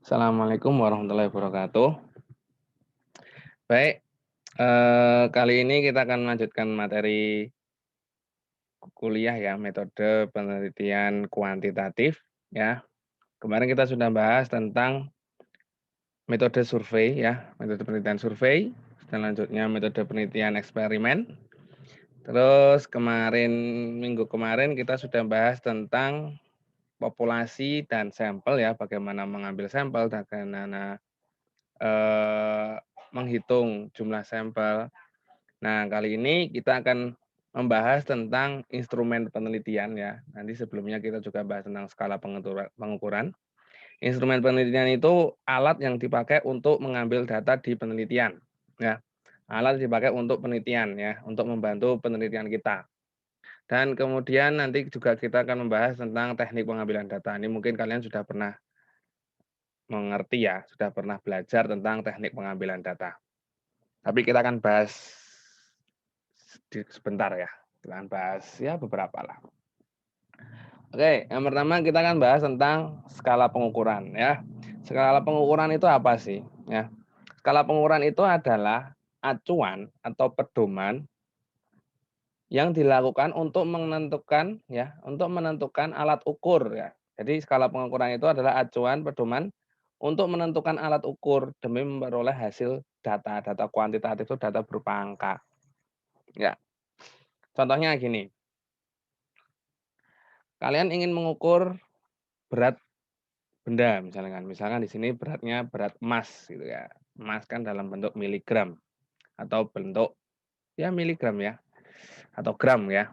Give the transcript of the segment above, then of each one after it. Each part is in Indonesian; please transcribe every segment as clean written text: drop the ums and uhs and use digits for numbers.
Assalamualaikum warahmatullahi wabarakatuh. Baik, kali ini kita akan melanjutkan materi kuliah ya, metode penelitian kuantitatif ya. Kemarin kita sudah bahas tentang metode survei ya, metode penelitian survei, selanjutnya metode penelitian eksperimen. Terus minggu kemarin kita sudah bahas tentang populasi dan sampel ya, bagaimana mengambil sampel, bagaimana eh, menghitung jumlah sampel. Nah, kali ini kita akan membahas tentang instrumen penelitian ya. Nanti sebelumnya kita juga bahas tentang skala pengukuran. Instrumen penelitian itu alat yang dipakai untuk mengambil data di penelitian. Ya, alat dipakai untuk penelitian ya, untuk membantu penelitian kita. Dan kemudian nanti juga kita akan membahas tentang teknik pengambilan data. Ini mungkin kalian sudah pernah mengerti ya, sudah pernah belajar tentang teknik pengambilan data. Tapi kita akan bahas sebentar ya, kita akan bahas ya beberapa lah. Oke, yang pertama kita akan bahas tentang skala pengukuran ya. Skala pengukuran itu apa sih? Ya, skala pengukuran itu adalah acuan atau pedoman yang dilakukan untuk menentukan alat ukur ya. Jadi skala pengukuran itu adalah acuan pedoman untuk menentukan alat ukur demi memperoleh hasil data. Data kuantitatif itu data berupa angka. Ya, contohnya gini. Kalian ingin mengukur berat benda misalkan di sini beratnya berat emas gitu ya. Emas kan dalam bentuk miligram atau bentuk ya miligram ya atau gram ya.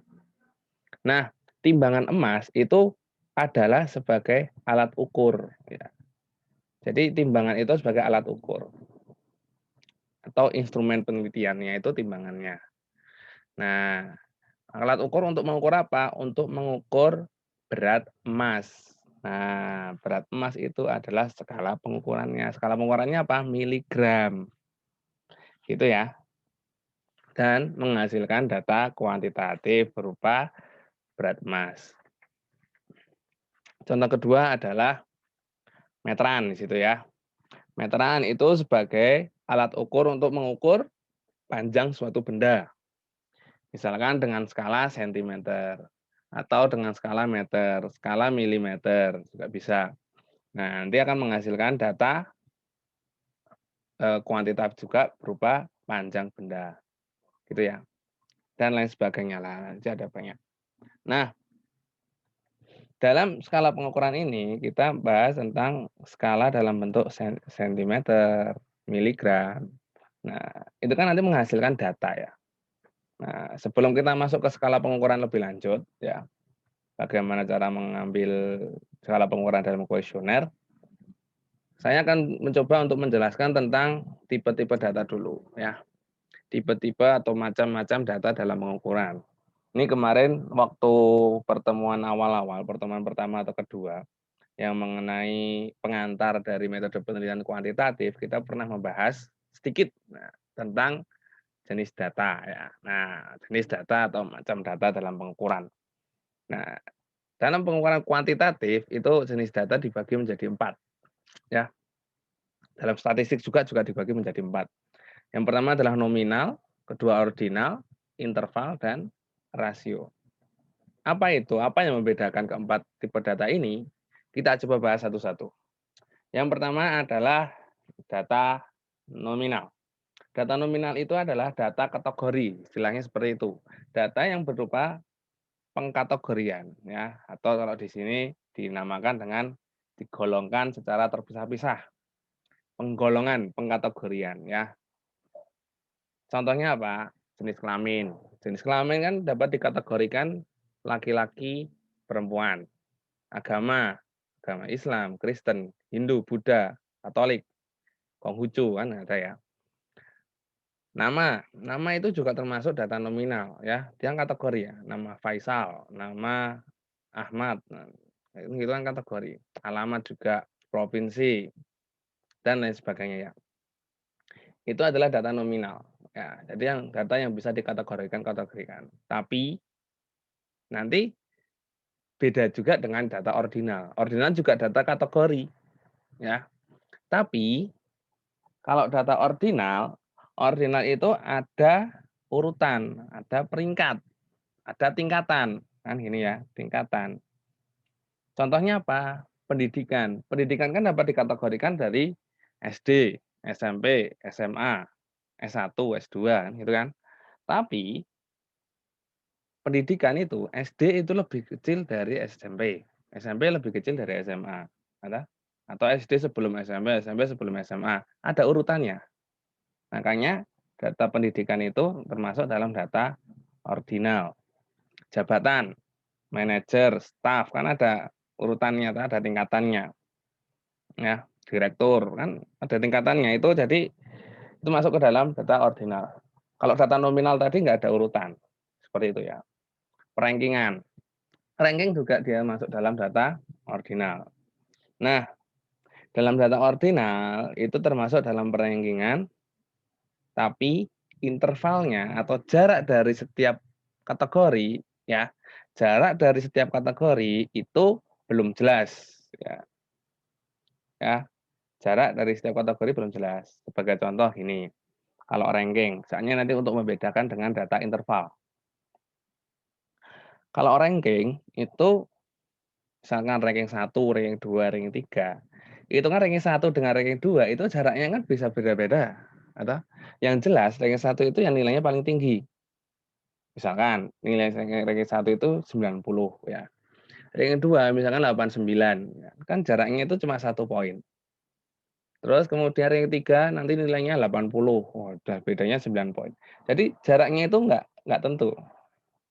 Nah, timbangan emas itu adalah sebagai alat ukur ya. Jadi timbangan itu sebagai alat ukur atau instrumen penelitiannya itu timbangannya. Nah, alat ukur untuk mengukur apa? Untuk mengukur berat emas. Nah, berat emas itu adalah skala pengukurannya. Skala pengukurannya apa? Miligram. Gitu ya. Dan menghasilkan data kuantitatif berupa berat emas. Contoh kedua adalah meteran di situ ya. Meteran itu sebagai alat ukur untuk mengukur panjang suatu benda. Misalkan dengan skala sentimeter atau dengan skala meter, skala milimeter juga bisa. Nah, nanti akan menghasilkan data kuantitatif juga berupa panjang benda, gitu ya. Dan lain sebagainya lah, nanti ada banyak. Nah, dalam skala pengukuran ini kita bahas tentang skala dalam bentuk sentimeter, miligram. Nah, itu kan nanti menghasilkan data ya. Nah, sebelum kita masuk ke skala pengukuran lebih lanjut, ya, bagaimana cara mengambil skala pengukuran dalam kuesioner, saya akan mencoba untuk menjelaskan tentang tipe-tipe data dulu, ya. Tipe-tipe atau macam-macam data dalam pengukuran. Ini kemarin waktu pertemuan awal-awal, pertemuan pertama atau kedua, yang mengenai pengantar dari metode penelitian kuantitatif, kita pernah membahas sedikit tentang jenis data ya. Nah, jenis data atau macam data dalam pengukuran. Nah, dalam pengukuran kuantitatif itu jenis data dibagi menjadi 4 ya. Dalam statistik juga dibagi menjadi 4. Yang pertama adalah nominal, kedua ordinal, interval dan rasio. Apa itu? Apa yang membedakan keempat tipe data ini? Kita coba bahas satu-satu. Yang pertama adalah data nominal. Data nominal itu adalah data kategori, istilahnya seperti itu. Data yang berupa pengkategorian ya, atau kalau di sini dinamakan dengan digolongkan secara terpisah-pisah. Penggolongan, pengkategorian ya. Contohnya apa? Jenis kelamin. Jenis kelamin kan dapat dikategorikan laki-laki, perempuan. Agama, agama Islam, Kristen, Hindu, Buddha, Katolik, Konghucu kan ada ya. Nama itu juga termasuk data nominal ya. Dia kategori ya. Nama Faisal, nama Ahmad. Nah, itu kan kategori. Alamat juga provinsi dan lain sebagainya ya. Itu adalah data nominal. Ya, jadi data yang bisa kategorikan. Tapi nanti beda juga dengan data ordinal. Ordinal juga data kategori ya. Tapi kalau data ordinal, ordinal itu ada urutan, ada peringkat, ada tingkatan, kan gini ya, tingkatan. Contohnya apa? Pendidikan. Pendidikan kan dapat dikategorikan dari SD, SMP, SMA, S1, S2 kan gitu kan. Tapi pendidikan itu SD itu lebih kecil dari SMP, SMP lebih kecil dari SMA, atau SD sebelum SMP, SMP sebelum SMA, ada urutannya. Makanya data pendidikan itu termasuk dalam data ordinal. Jabatan, manajer, staf, kan ada urutannya, ada tingkatannya. Ya, direktur, kan ada tingkatannya. Itu jadi itu masuk ke dalam data ordinal. Kalau data nominal tadi nggak ada urutan. Seperti itu ya. Rankingan. Ranking juga dia masuk dalam data ordinal. Nah, dalam data ordinal itu termasuk dalam perankingan, tapi intervalnya atau jarak dari setiap kategori ya, jarak dari setiap kategori itu belum jelas ya. Ya, jarak dari setiap kategori belum jelas. Sebagai contoh gini, kalau ranking, misalnya nanti untuk membedakan dengan data interval. Kalau ranking itu misalkan ranking 1, ranking 2, ranking 3, itu kan ranking 1 dengan ranking 2 itu jaraknya kan bisa beda-beda, atau yang jelas ranking 1 itu yang nilainya paling tinggi. Misalkan nilai ranking 1 itu 90 ya, ranking 2 misalkan 89, ya, kan jaraknya itu cuma 1 poin. Terus kemudian ranking 3 nanti nilainya 80, oh, udah bedanya 9 poin. Jadi jaraknya itu nggak tentu,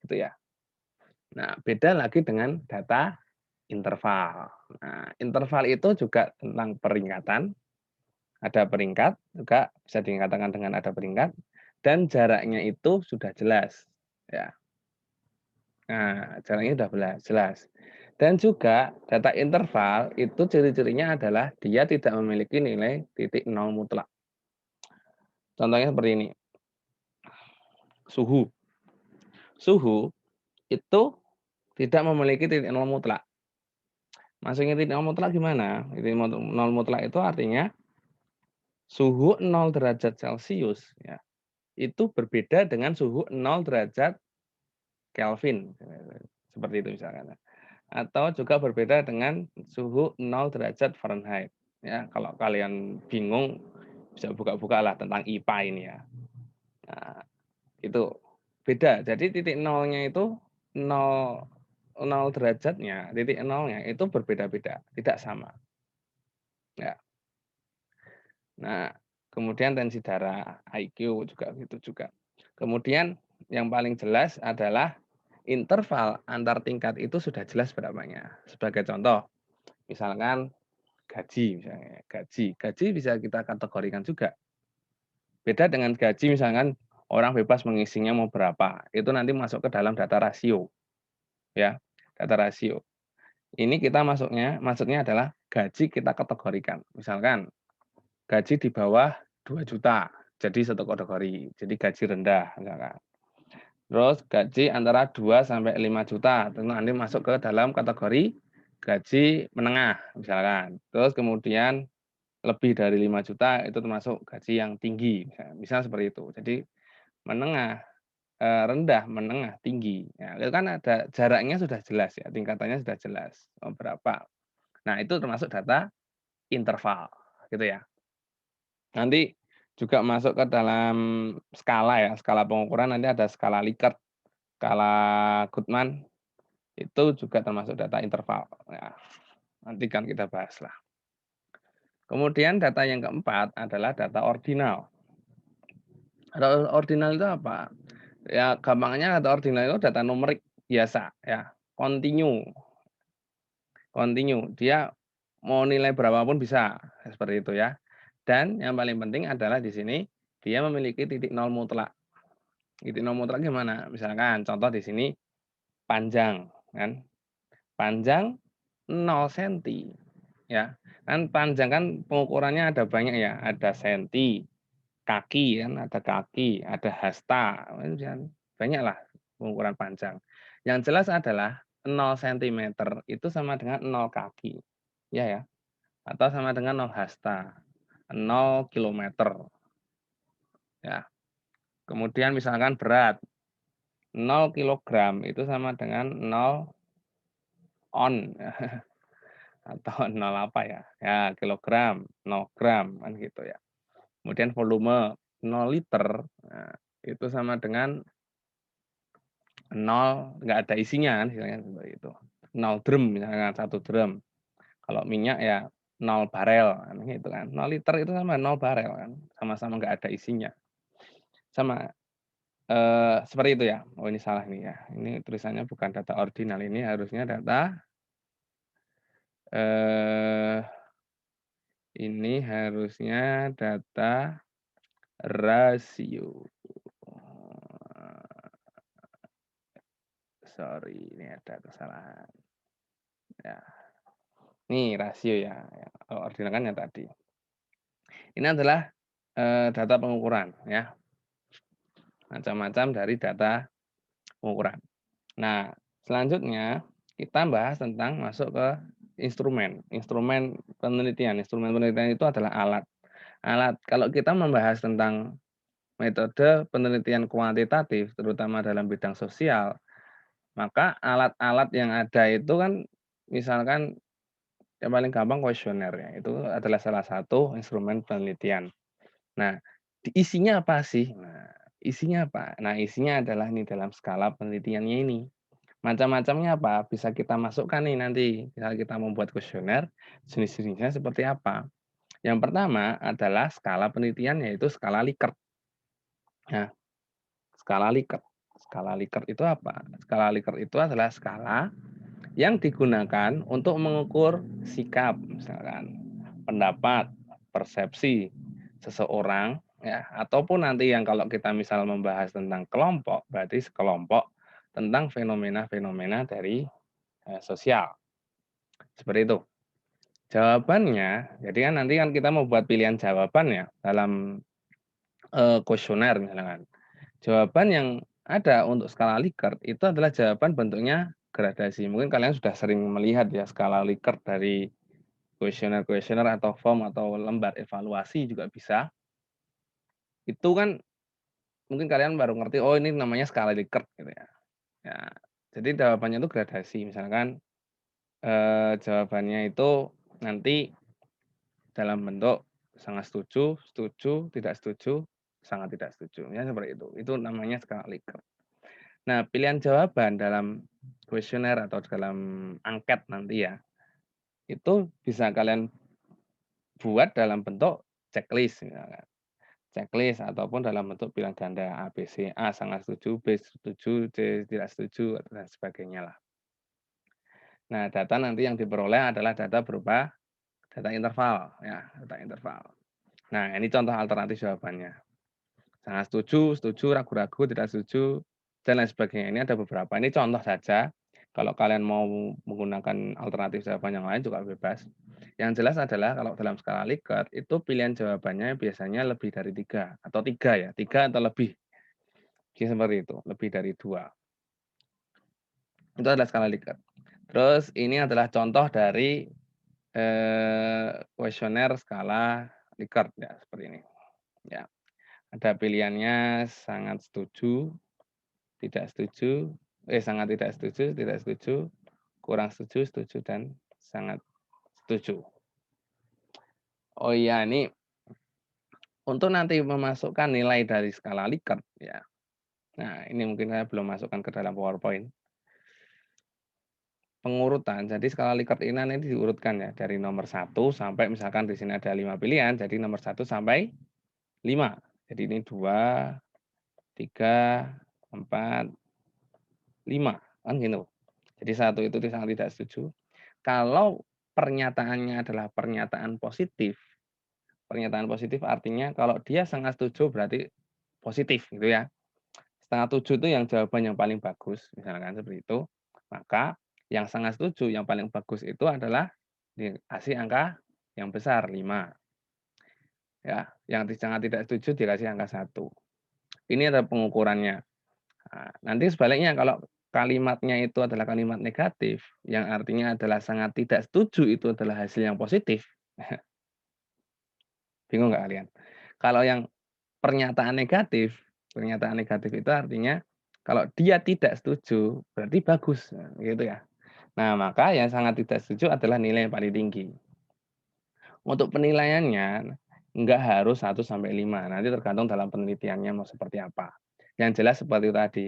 gitu ya. Nah, beda lagi dengan data interval. Nah, interval itu juga tentang peringkatan, ada peringkat, juga bisa dikatakan dengan ada peringkat, dan jaraknya itu sudah jelas. Ya. Nah, jaraknya sudah jelas. Dan juga data interval itu ciri-cirinya adalah dia tidak memiliki nilai titik nol mutlak. Contohnya seperti ini. Suhu. Suhu itu tidak memiliki titik nol mutlak. Maksudnya titik nol mutlak gimana? Titik nol mutlak itu artinya suhu 0 derajat Celcius ya, itu berbeda dengan suhu 0 derajat Kelvin, seperti itu misalkan. Atau juga berbeda dengan suhu 0 derajat Fahrenheit. Ya, kalau kalian bingung bisa buka-buka lah tentang IPA ini ya. Nah, itu beda. Jadi titik nolnya itu 0, 0 derajatnya, titik nolnya itu berbeda-beda, tidak sama. Ya. Nah, kemudian tensi darah, IQ juga gitu juga. Kemudian yang paling jelas adalah interval antar tingkat itu sudah jelas berapanya. Sebagai contoh, misalkan gaji misalnya, gaji bisa kita kategorikan juga. Beda dengan gaji misalkan orang bebas mengisinya mau berapa, itu nanti masuk ke dalam data rasio, ya, data rasio. Ini kita maksudnya adalah gaji kita kategorikan. Misalkan gaji di bawah 2 juta, jadi satu kategori, jadi gaji rendah misalkan. Terus gaji antara 2 sampai 5 juta, tentu nanti masuk ke dalam kategori gaji menengah misalkan. Terus kemudian lebih dari 5 juta itu termasuk gaji yang tinggi, misal seperti itu. Jadi menengah, rendah, menengah, tinggi. Ya, itu kan ada jaraknya sudah jelas ya, tingkatannya sudah jelas, berapa. Nah, itu termasuk data interval, gitu ya. Nanti juga masuk ke dalam skala ya, skala pengukuran nanti ada skala Likert, skala Goodman, itu juga termasuk data interval. Ya, nanti kan kita bahas lah. Kemudian data yang keempat adalah data ordinal. Data ordinal itu apa? Ya gampangnya data ordinal itu data numerik biasa ya, continue. Continue, dia mau nilai berapapun bisa, seperti itu ya. Dan yang paling penting adalah di sini dia memiliki titik nol mutlak. Titik nol mutlak gimana? Misalkan contoh di sini panjang kan. Panjang 0 senti ya. Kan panjang kan pengukurannya ada banyak ya, ada senti, kaki kan, ada kaki, ada hasta, banyaklah pengukuran panjang. Yang jelas adalah 0 sentimeter itu sama dengan 0 kaki. Ya ya, atau sama dengan 0 hasta. 0 kilometer, ya. Kemudian misalkan berat 0 kilogram itu sama dengan 0 on atau 0 apa ya, ya kilogram, 0 gram, kan gitu ya. Kemudian volume 0 liter, nah itu sama dengan 0 nggak ada isinya kan istilahnya seperti itu. 0 drum misalkan 1 drum. Kalau minyak ya 0 barel kan gitu kan. 0 liter itu sama 0 barel kan, sama-sama nggak ada isinya. Sama, seperti itu ya. Oh ini salah nih ya, ini tulisannya bukan data ordinal, ini harusnya data, eee, ini harusnya data rasio. Sorry, ini ada kesalahan. Ya, ini rasio ya, kalau ordinal kan yang tadi. Ini adalah, data pengukuran ya, macam-macam dari data pengukuran. Nah, selanjutnya kita bahas tentang masuk ke instrumen, instrumen penelitian. Instrumen penelitian itu adalah alat. Alat kalau kita membahas tentang metode penelitian kuantitatif, terutama dalam bidang sosial, maka alat-alat yang ada itu kan misalkan yang paling gampang kuesioner ya, itu adalah salah satu instrumen penelitian. Nah, isinya apa sih? Nah, isinya apa? Nah, isinya adalah nih dalam skala penelitiannya ini. Macam-macamnya apa? Bisa kita masukkan nih nanti, misal kita membuat kuesioner, jenis-jenisnya seperti apa. Yang pertama adalah skala penelitian yaitu skala Likert. Nah, skala Likert. Skala Likert itu apa? Skala Likert itu adalah skala yang digunakan untuk mengukur sikap, misalkan pendapat, persepsi seseorang, ya, ataupun nanti yang kalau kita misal membahas tentang kelompok, berarti sekelompok tentang fenomena-fenomena dari sosial. Seperti itu. Jawabannya, jadi kan nanti kan kita mau buat pilihan jawaban ya dalam kuesioner misalkan. Jawaban yang ada untuk skala Likert itu adalah jawaban bentuknya gradasi. Mungkin kalian sudah sering melihat ya skala Likert dari kuesioner-kuesioner atau form atau lembar evaluasi juga bisa. Itu kan mungkin kalian baru ngerti, oh ini namanya skala Likert gitu ya. Ya, jadi jawabannya itu gradasi. Misalkan jawabannya itu nanti dalam bentuk sangat setuju, setuju, tidak setuju, sangat tidak setuju, ya seperti itu. Itu namanya skala Likert. Nah, pilihan jawaban dalam kuesioner atau dalam angket nanti ya, itu bisa kalian buat dalam bentuk checklist misalkan. Checklist ataupun dalam bentuk pilihan ganda A, B, C. A sangat setuju, B setuju, C tidak setuju, dan sebagainya lah. Nah, data nanti yang diperoleh adalah data berupa data interval ya, data interval. Nah, ini contoh alternatif jawabannya. Sangat setuju, setuju, ragu-ragu, tidak setuju, dan lain sebagainya. Ini ada beberapa. Ini contoh saja. Kalau kalian mau menggunakan alternatif jawaban yang lain juga bebas. Yang jelas adalah kalau dalam skala Likert itu pilihan jawabannya biasanya lebih dari 3 atau 3 ya, 3 atau lebih. Jadi seperti itu, lebih dari 2. Itu adalah skala Likert. Terus ini adalah contoh dari kuesioner skala Likert ya, seperti ini. Ya. Ada pilihannya sangat setuju, tidak setuju, sangat tidak setuju, kurang setuju, setuju, dan sangat setuju. Oh iya, ini untuk nanti memasukkan nilai dari skala Likert ya. Nah, ini mungkin saya belum masukkan ke dalam PowerPoint. Pengurutan, jadi skala Likert ini nanti diurutkan ya dari nomor 1 sampai misalkan di sini ada 5 pilihan, jadi nomor 1 sampai 5. Jadi ini 2, 3, 4, 5, kan gitu. Jadi 1 itu sangat tidak setuju. Kalau pernyataannya adalah pernyataan positif artinya kalau dia sangat setuju berarti positif gitu ya. Setengah tujuh itu yang jawaban yang paling bagus, misalkan seperti itu. Maka yang sangat setuju yang paling bagus itu adalah dikasih angka yang besar 5. Ya, yang sangat tidak setuju dikasih angka 1. Ini adalah pengukurannya. Nah, nanti sebaliknya kalau kalimatnya itu adalah kalimat negatif, yang artinya adalah sangat tidak setuju itu adalah hasil yang positif. Bingung nggak kalian? Kalau yang pernyataan negatif itu artinya kalau dia tidak setuju, berarti bagus, nah, gitu ya. Nah, maka yang sangat tidak setuju adalah nilai yang paling tinggi. Untuk penilaiannya, nggak harus 1 sampai 5, nanti tergantung dalam penelitiannya mau seperti apa. Yang jelas seperti tadi,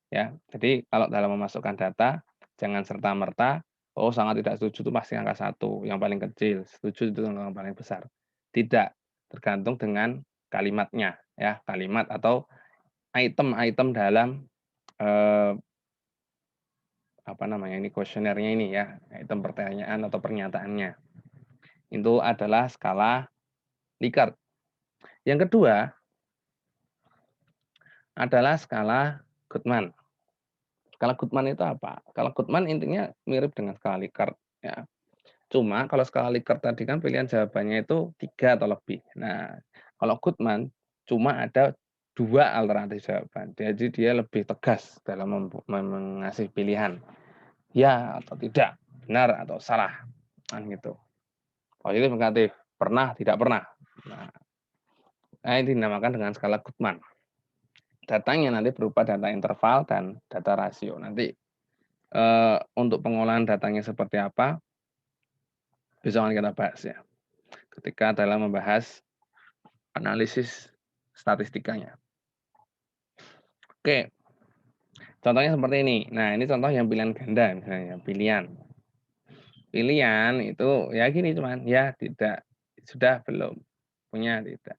ya. Jadi kalau dalam memasukkan data, jangan serta-merta, "Oh, sangat tidak setuju itu pasti angka 1, yang paling kecil, setuju itu yang paling besar." Tidak, tergantung dengan kalimatnya, ya, kalimat atau item-item dalam, eee, apa namanya ini, kuesionernya ini ya, item pertanyaan atau pernyataannya. Itu adalah skala Likert. Yang kedua adalah skala Goodman. Skala Goodman itu apa? Skala Goodman intinya mirip dengan skala Likert, ya. Cuma kalau skala Likert tadi kan pilihan jawabannya itu 3 atau lebih. Nah, kalau Goodman cuma ada 2 alternatif jawaban. Jadi dia lebih tegas dalam mengasih pilihan, ya atau tidak, benar atau salah, kan gitu. Positif, negatif, pernah, tidak pernah. Nah, ini dinamakan dengan skala Goodman. Datanya nanti berupa data interval dan data rasio. Nanti, untuk pengolahan datanya seperti apa, besok akan kita bahas ya, ketika dalam membahas analisis statistikanya. Oke, contohnya seperti ini. Nah, ini contoh yang pilihan ganda misalnya, pilihan. Pilihan itu ya gini cuman, ya, tidak, sudah, belum, punya, tidak.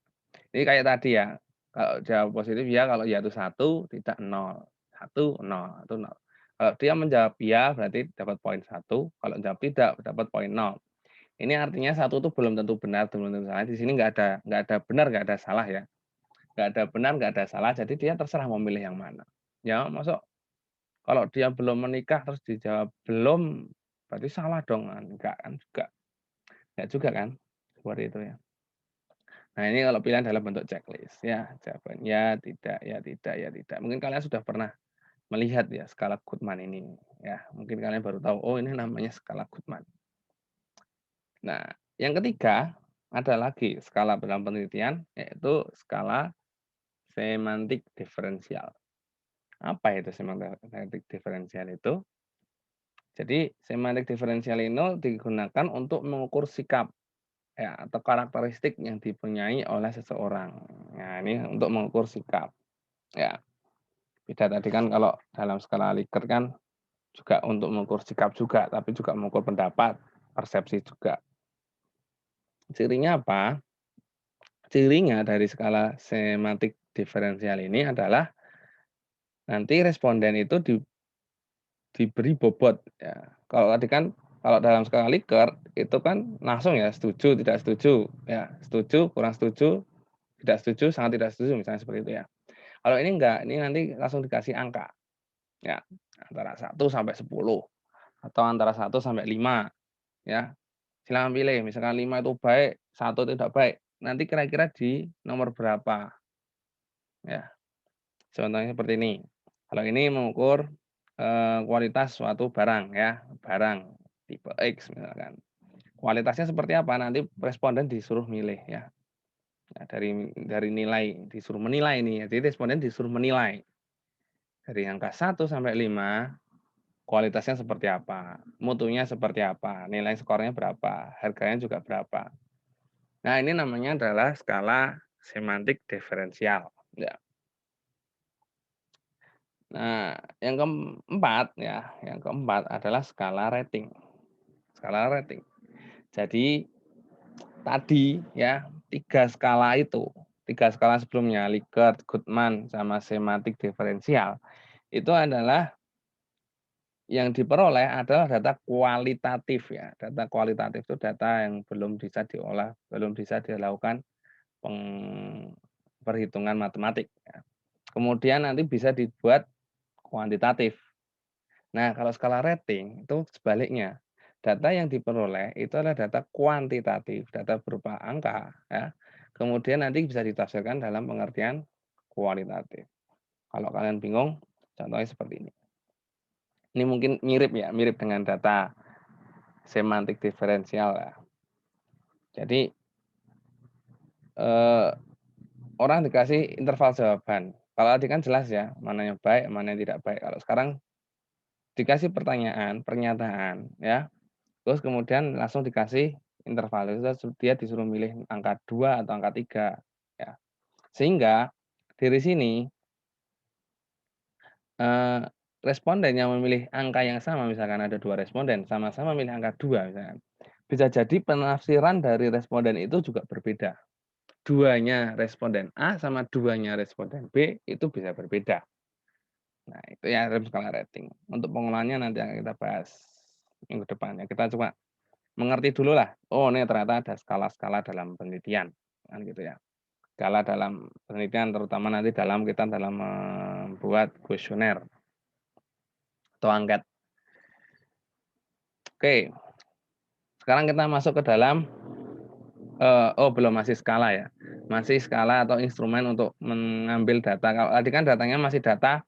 Ini kayak tadi ya, kalau jawab positif ya, kalau ya itu 1, tidak 0, 1, 0, itu 0. Kalau dia menjawab ya, berarti dapat poin 1, kalau jawab tidak, dapat poin 0. Ini artinya 1 itu belum tentu benar, belum tentu salah. Di sini nggak ada benar, nggak ada salah ya. Nggak ada benar, nggak ada salah, jadi dia terserah mau milih yang mana. Ya masuk kalau dia belum menikah terus dijawab belum, berarti salah dong, enggak kan juga. Enggak juga kan, seperti itu ya. Nah, ini kalau pilihan dalam bentuk checklist ya, jawaban ya, tidak, ya, tidak, ya, tidak. Mungkin kalian sudah pernah melihat ya skala Goodman ini ya. Mungkin kalian baru tahu, oh ini namanya skala Goodman. Nah, yang ketiga ada lagi skala dalam penelitian yaitu skala semantik diferensial. Apa itu semantik diferensial itu? Jadi semantik diferensial ini digunakan untuk mengukur sikap ya atau karakteristik yang dipunyai oleh seseorang. Nah, ini untuk mengukur sikap. Ya, beda tadi kan kalau dalam skala Likert kan juga untuk mengukur sikap juga, tapi juga mengukur pendapat, persepsi juga. Cirinya apa? Cirinya dari skala semantik diferensial ini adalah nanti responden itu diberi bobot ya. Kalau tadi kan kalau dalam skala Likert itu kan langsung ya setuju, tidak setuju, ya setuju, kurang setuju, tidak setuju, sangat tidak setuju misalnya seperti itu ya. Kalau ini enggak, ini nanti langsung dikasih angka ya, antara 1 sampai 10 atau antara 1 sampai 5 ya. Silakan pilih, misalkan 5 itu baik, 1 tidak baik. Nanti kira-kira di nomor berapa ya. Contohnya seperti ini. Kalau ini mengukur, kualitas suatu barang ya, barang tipe X misalkan. Kualitasnya seperti apa, nanti responden disuruh milih ya. Nah, dari nilai, disuruh menilai nih, jadi responden disuruh menilai. Dari angka 1 sampai 5, kualitasnya seperti apa, mutunya seperti apa, nilai skornya berapa, harganya juga berapa. Nah, ini namanya adalah skala semantik diferensial, ya. Nah, yang keempat adalah skala rating. Skala rating. Jadi tadi ya, 3 skala itu, 3 skala sebelumnya, Likert, Goodman, sama semantik diferensial, itu adalah yang diperoleh adalah data kualitatif ya. Data kualitatif itu data yang belum bisa diolah, belum bisa dilakukan peng perhitungan matematik ya. Kemudian nanti bisa dibuat kuantitatif. Nah, kalau skala rating itu sebaliknya. Data yang diperoleh itu adalah data kuantitatif, data berupa angka ya. Kemudian nanti bisa ditafsirkan dalam pengertian kualitatif. Kalau kalian bingung, contohnya seperti ini. Ini mungkin mirip ya, mirip dengan data semantik diferensial ya. Jadi eee, orang dikasih interval jawaban. Kalau tadi kan jelas ya, mana yang baik, mana yang tidak baik. Kalau sekarang dikasih pertanyaan, pernyataan ya, terus kemudian langsung dikasih interval, dia disuruh milih angka 2 atau angka 3 ya. Sehingga dari sini, eee, responden yang memilih angka yang sama, misalkan ada 2 responden sama-sama milih angka 2 misalkan, bisa jadi penafsiran dari responden itu juga berbeda. Duanya responden A sama duanya responden B itu bisa berbeda. Nah, itu ya dalam skala rating. Untuk pengolahannya nanti akan kita bahas minggu depan ya. Kita coba mengerti dulu lah, oh ini ternyata ada skala-skala dalam penelitian, kan gitu ya. Skala dalam penelitian terutama nanti kita dalam membuat kuesioner atau angket. Oke, sekarang kita masuk ke dalam, oh belum, masih skala ya. Masih skala atau instrumen untuk mengambil data. Kalau tadi kan datanya masih data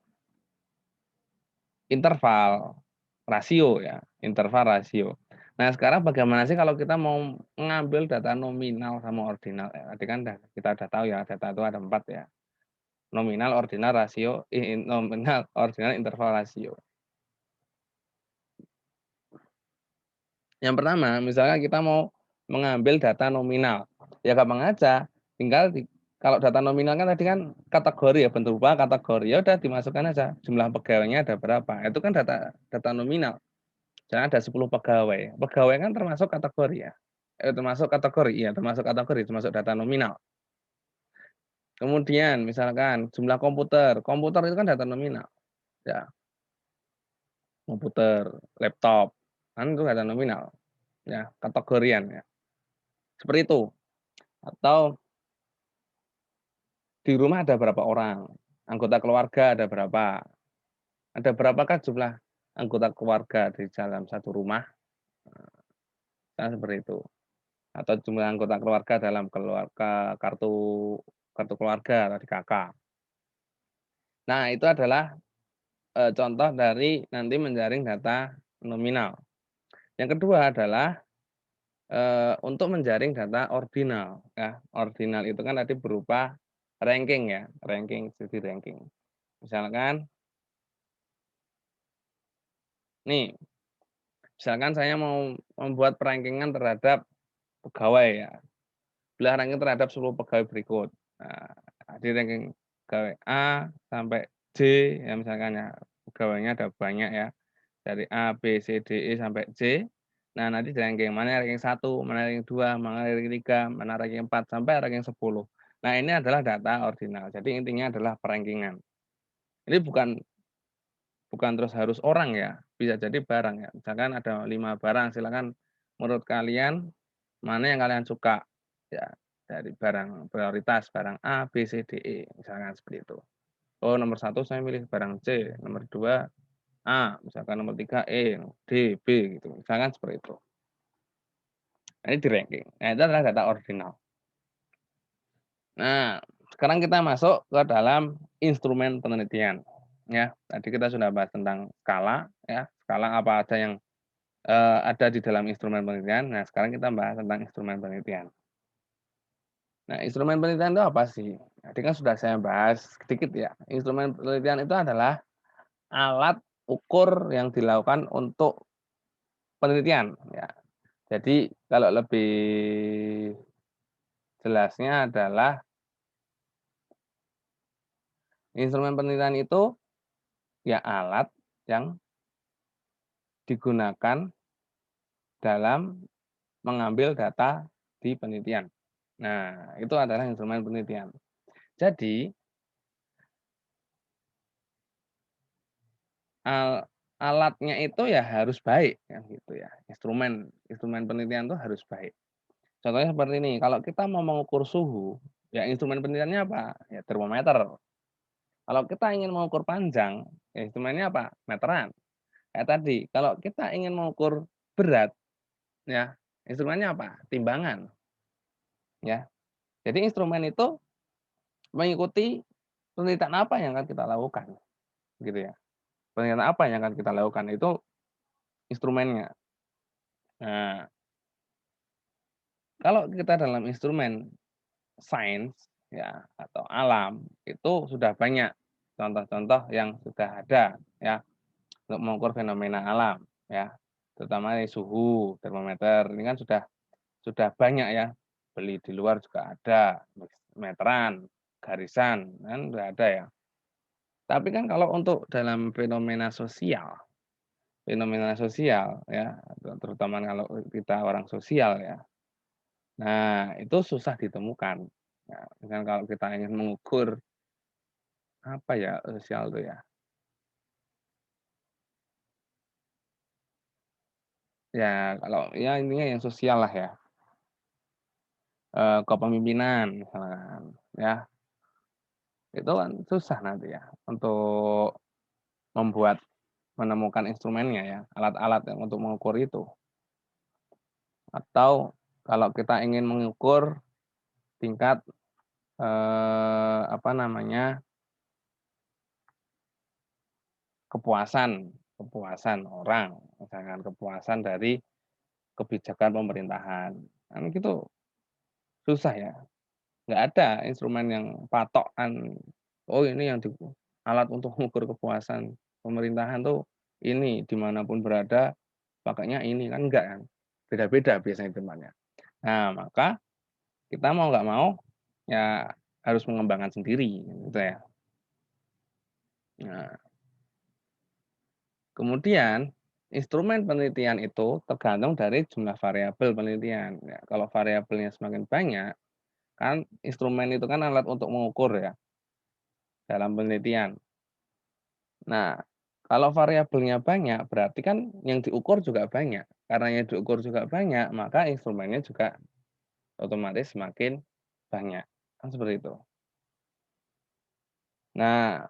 interval, rasio ya, interval rasio. Nah, sekarang bagaimana sih kalau kita mau mengambil data nominal sama ordinal ya, tadi kan kita udah tahu ya data itu ada 4 ya, nominal, ordinal, rasio, nominal, ordinal, interval, rasio. Yang pertama, misalnya kita mau mengambil data nominal, ya gampang aja, tinggal kalau data nominal kan tadi kan kategori ya, bentuk rupa kategori, ya udah dimasukkan aja, jumlah pegawainya ada berapa, itu kan data data nominal. Misalnya ada 10 pegawai, pegawai kan termasuk kategori ya? Termasuk kategori, iya termasuk kategori, termasuk data nominal. Kemudian misalkan jumlah komputer, komputer itu kan data nominal, ya, komputer, laptop, kan itu data nominal, ya, kategorian ya, seperti itu. Atau di rumah ada berapa orang, anggota keluarga ada berapakah jumlah anggota keluarga di dalam satu rumah, kan seperti itu. Atau jumlah anggota keluarga dalam keluarga kartu kartu keluarga tadi KK. Nah, itu adalah, contoh dari nanti menjaring data nominal. Yang kedua adalah, untuk menjaring data ordinal ya. Ordinal itu kan tadi berupa ranking ya, studi ranking. Misalkan nih, misalkan saya mau membuat perankingan terhadap pegawai ya, belah ranking terhadap 10 pegawai berikut. Nah, di ranking pegawai A sampai J ya misalkan ya, pegawainya ada banyak ya, dari A, B, C, D, E, sampai J. Nah, nanti di ranking mana ranking 1, mana ranking 2, mana ranking 3, mana ranking 4, sampai ranking 10. Nah, ini adalah data ordinal. Jadi intinya adalah perankingan. Ini bukan bukan terus harus orang ya, bisa jadi barang ya. Misalkan ada 5 barang, silakan menurut kalian mana yang kalian suka ya, dari barang prioritas, barang A, B, C, D, E, misalkan seperti itu. Oh, nomor 1 saya milih barang C, nomor 2 A, misalkan nomor 3 E, D, B gitu, misalkan seperti itu. Nah, ini di-ranking. Nah, itu adalah data ordinal. Nah, sekarang kita masuk ke dalam instrumen penelitian, ya. Tadi kita sudah bahas tentang skala, ya, skala apa aja yang, ada di dalam instrumen penelitian. Nah, sekarang kita bahas tentang instrumen penelitian. Nah, instrumen penelitian itu apa sih? Tadi kan sudah saya bahas sedikit ya. Instrumen penelitian itu adalah alat ukur yang dilakukan untuk penelitian, ya. Jadi kalau lebih jelasnya adalah instrumen penelitian itu ya alat yang digunakan dalam mengambil data di penelitian. Nah, itu adalah instrumen penelitian. Jadi, alatnya itu ya harus baik kan gitu ya. Instrumen instrumen penelitian itu harus baik. Contohnya seperti ini, kalau kita mau mengukur suhu, ya instrumen penelitiannya apa? Ya termometer. Kalau kita ingin mengukur panjang, ya instrumennya apa? Meteran. Kayak tadi, kalau kita ingin mengukur berat, ya instrumennya apa? Timbangan, ya. Jadi instrumen itu mengikuti penelitian apa yang akan kita lakukan, gitu ya. Penelitian apa yang akan kita lakukan, itu instrumennya. Nah, kalau kita dalam instrumen, sains ya atau alam itu sudah banyak contoh-contoh yang sudah ada ya untuk mengukur fenomena alam ya, terutama di suhu, termometer ini kan sudah banyak ya, beli di luar juga ada, meteran, garisan, kan udah ada ya. Tapi kan kalau untuk dalam fenomena sosial ya, terutama kalau kita orang sosial ya, nah itu susah ditemukan. Nah, misalkan kalau kita ingin mengukur apa ya sosial itu ya, ya kalau ya intinya yang sosial lah ya, kepemimpinan misalkan ya, itu kan susah nanti ya untuk membuat menemukan instrumennya ya, alat-alat yang untuk mengukur itu. Atau kalau kita ingin mengukur tingkat, apa namanya, kepuasan kepuasan orang, misalkan kepuasan dari kebijakan pemerintahan, kan gitu susah ya, nggak ada instrumen yang patokan, oh ini yang alat untuk mengukur kepuasan pemerintahan tuh ini, dimanapun berada pakainya ini, kan enggak kan, beda-beda biasanya tempatnya. Nah, maka kita mau nggak mau, ya harus mengembangkan sendiri, gitu ya. Nah, kemudian instrumen penelitian itu tergantung dari jumlah variabel penelitian. Ya, kalau variabelnya semakin banyak, kan instrumen itu kan alat untuk mengukur ya, dalam penelitian. Nah, kalau variabelnya banyak, berarti kan yang diukur juga banyak. Karena yang diukur juga banyak, maka instrumennya juga otomatis semakin banyak. Kan seperti itu. Nah,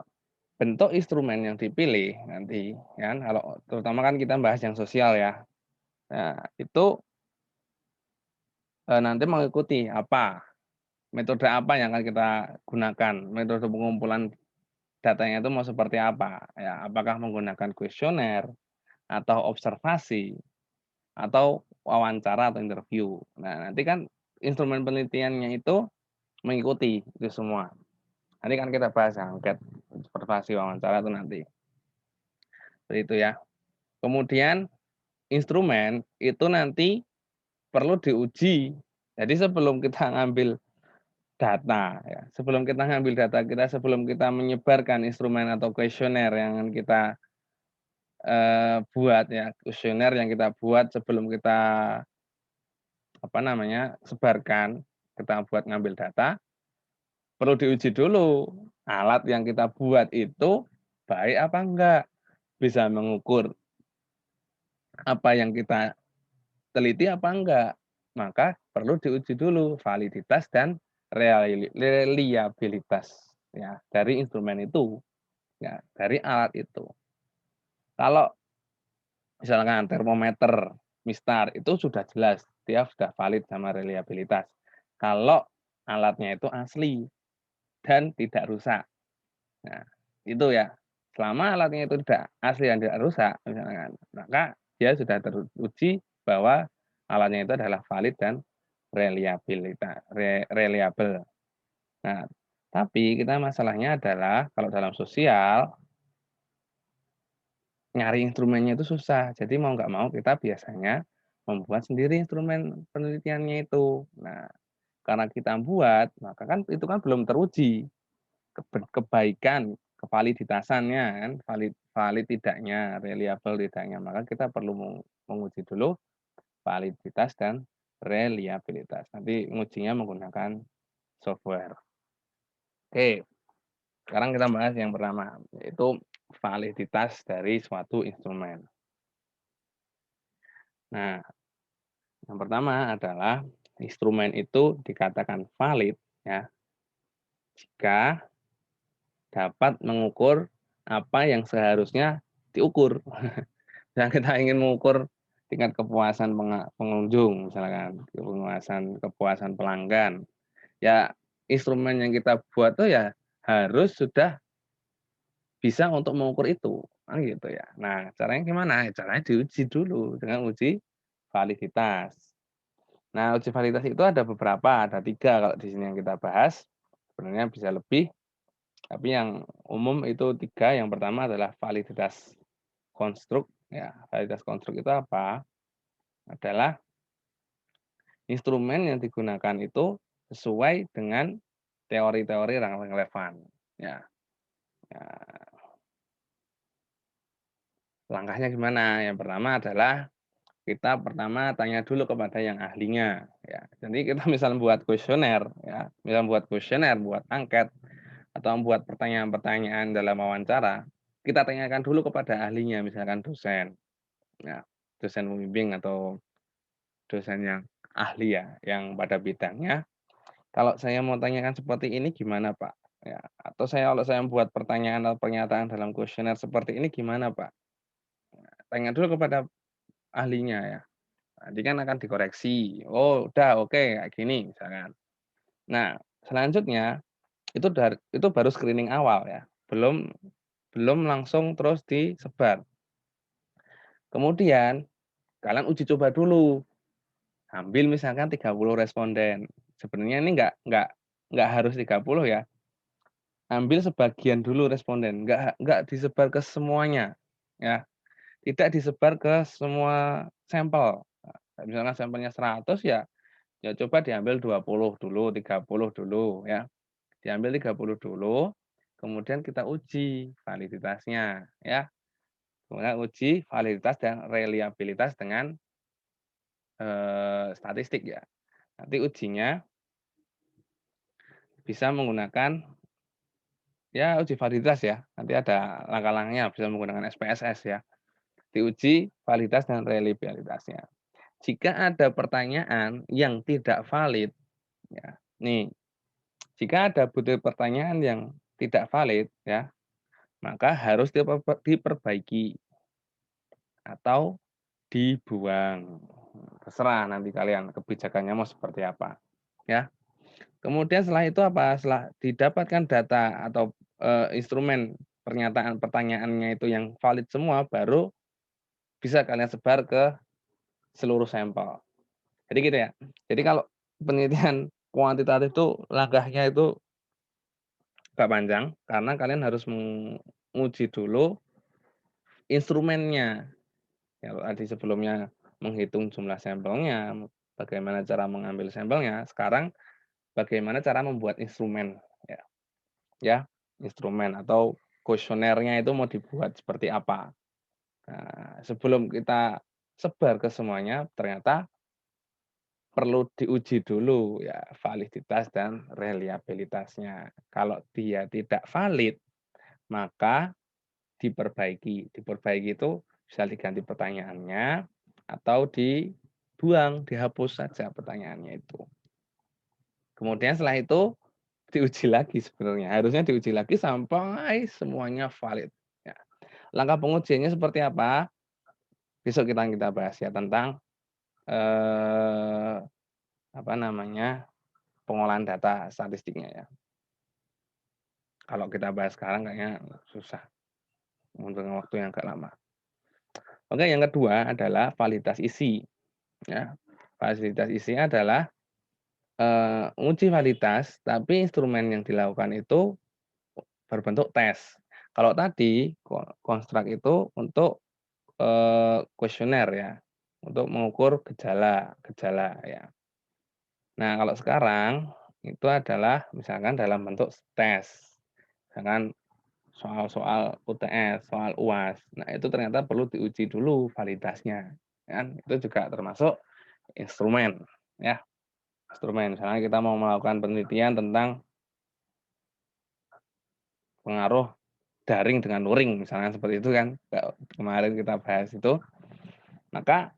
bentuk instrumen yang dipilih nanti kan kalau terutama kan kita bahas yang sosial ya. Nah, itu, nanti mengikuti apa, metode apa yang akan kita gunakan, metode pengumpulan datanya itu mau seperti apa, ya. Apakah menggunakan kuesioner, atau observasi, atau wawancara atau interview. Nah, nanti kan instrumen penelitiannya itu mengikuti itu semua. Nanti kan kita bahas ya angket, observasi, wawancara itu nanti, seperti itu ya. Kemudian instrumen itu nanti perlu diuji. Jadi sebelum kita ngambil data ya, sebelum kita menyebarkan instrumen atau kuesioner yang kita, buat ya, kuesioner yang kita buat sebelum kita, apa namanya, sebarkan, kita buat ngambil data, perlu diuji dulu, alat yang kita buat itu baik apa enggak, bisa mengukur apa yang kita teliti apa enggak. Maka perlu diuji dulu validitas dan reliabilitas ya dari instrumen itu, ya dari alat itu. Kalau misalkan termometer mistar itu sudah jelas dia sudah valid sama reliabilitas. Kalau alatnya itu asli dan tidak rusak. Nah, itu ya. Selama alatnya itu tidak asli dan tidak rusak misalkan, maka dia sudah teruji bahwa alatnya itu adalah valid dan reliable. Nah, tapi kita masalahnya adalah kalau dalam sosial, nyari instrumennya itu susah. Jadi mau nggak mau kita biasanya membuat sendiri instrumen penelitiannya itu. Nah, karena kita buat, maka kan itu kan belum teruji kebaikan, kevaliditasannya kan, valid valid tidaknya, reliable tidaknya. Maka kita perlu menguji dulu validitas dan reliabilitas. Nanti ngujinya menggunakan software. Oke. Sekarang kita bahas yang pertama, yaitu validitas dari suatu instrumen. Nah, yang pertama adalah instrumen itu dikatakan valid ya jika dapat mengukur apa yang seharusnya diukur. Dan kita ingin mengukur tingkat kepuasan pengunjung misalkan, kepuasan pelanggan. Ya instrumen yang kita buat tuh ya harus sudah bisa untuk mengukur itu, kan gitu ya. Nah, caranya gimana? Caranya diuji dulu dengan uji validitas. Nah, uji validasi itu ada beberapa, ada 3 kalau di sini yang kita bahas. Sebenarnya bisa lebih, tapi yang umum itu 3. Yang pertama adalah validitas konstruk, ya. Validitas konstruk itu apa? Adalah instrumen yang digunakan itu sesuai dengan teori-teori yang relevan, ya. Ya, langkahnya gimana? Yang pertama adalah kita pertama tanya dulu kepada yang ahlinya, ya. Jadi kita misal buat kuesioner, ya, misal buat kuesioner, buat angket, atau membuat pertanyaan-pertanyaan dalam wawancara, kita tanyakan dulu kepada ahlinya, misalkan dosen, ya, dosen pembimbing atau dosen yang ahli ya, yang pada bidangnya, "Kalau saya mau tanyakan seperti ini gimana, Pak?" Ya, atau kalau saya membuat pertanyaan atau pernyataan dalam kuesioner seperti ini gimana, Pak? Tanya dulu kepada ahlinya ya. Nanti kan akan dikoreksi, "Oh, udah oke, kayak gini," misalkan. Nah, selanjutnya itu baru screening awal ya, belum belum langsung terus disebar. Kemudian kalian uji coba dulu, ambil misalkan 30 responden. Sebenarnya ini nggak harus 30 ya, ambil sebagian dulu responden, nggak disebar ke semuanya, ya. Tidak disebar ke semua sampel. Misalkan sampelnya 100 ya, ya coba diambil 20 dulu, 30 dulu ya. Diambil 30 dulu, kemudian kita uji validitasnya ya. Kemudian uji validitas dan reliabilitas dengan, statistik ya. Nanti ujinya bisa menggunakan ya uji validitas ya, nanti ada langkah-langkahnya bisa menggunakan SPSS ya. Diuji validitas dan reliabilitasnya. Jika ada pertanyaan yang tidak valid ya, nih, jika ada butir pertanyaan yang tidak valid ya, maka harus diperbaiki atau dibuang. Terserah nanti kalian kebijakannya mau seperti apa, ya. Kemudian setelah itu apa, setelah didapatkan data atau, instrumen pernyataan pertanyaannya itu yang valid semua, baru bisa kalian sebar ke seluruh sampel. Jadi gitu ya. Jadi kalau penelitian kuantitatif itu langkahnya itu agak panjang, karena kalian harus menguji dulu instrumennya. Ya, kalau tadi sebelumnya menghitung jumlah sampelnya, bagaimana cara mengambil sampelnya, sekarang bagaimana cara membuat instrumen, ya. Ya, instrumen atau kuesionernya itu mau dibuat seperti apa. Nah, sebelum kita sebar ke semuanya, ternyata perlu diuji dulu ya validitas dan reliabilitasnya. Kalau dia tidak valid, maka diperbaiki. Diperbaiki itu bisa diganti pertanyaannya atau dibuang, dihapus saja pertanyaannya itu. Kemudian setelah itu diuji lagi sebenarnya, harusnya diuji lagi sampai semuanya valid, ya. Langkah pengujiannya seperti apa? Besok kita bahas ya tentang, eh, apa namanya, pengolahan data statistiknya ya. Kalau kita bahas sekarang kayaknya susah, membutuhkan waktu yang agak lama. Oke, yang kedua adalah validitas isi, ya. Validitas isi adalah, uji validitas, tapi instrumen yang dilakukan itu berbentuk tes. Kalau tadi konstruk itu untuk, kuesioner ya, untuk mengukur gejala ya. Nah, kalau sekarang itu adalah misalkan dalam bentuk tes, misalkan soal-soal UTS, soal UAS. Nah, itu ternyata perlu diuji dulu validitasnya, kan. Itu juga termasuk instrumen, ya, instrumen. Misalnya kita mau melakukan penelitian tentang pengaruh daring dengan luring, misalnya seperti itu kan, kemarin kita bahas itu. Maka